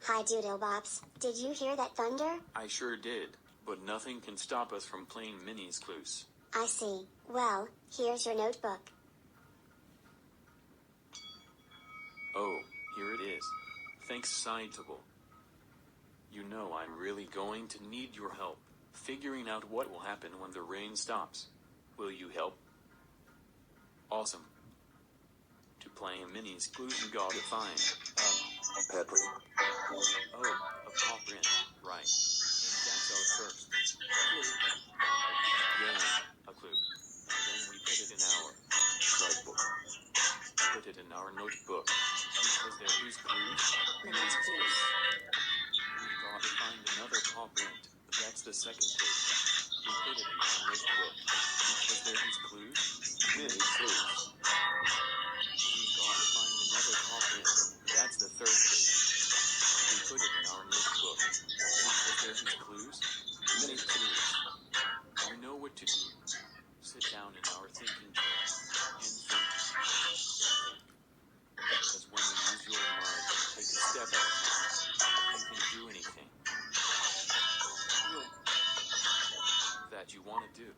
Hi Doodlebops, did you hear that thunder? I sure did, but nothing can stop us from playing Minnie's clues. I see. Well, here's your notebook. Oh, here it is. Thanks, Scitable. You know I'm really going to need your help figuring out what will happen when the rain stops. Will you help? Awesome. To play Minnie's clues, you gotta find Pepper. oh, a paw print, right. And that's our first clue. Yeah, a clue. Then we put it in our Notebook. put it in our notebook. Because they're whose clues? Minnie's clues. We gotta find another paw print. That's the second clue. We put it in our notebook. Because they're whose clues? Minnie's clues. We gotta find another paw print. That's the third clue. We put it in our notebook. Because they're whose clues? Minnie's clues. You know what to do. Sit down in our thinking chair and think. Because when you use your mind and take a step at a time, you can do anything that you want to do.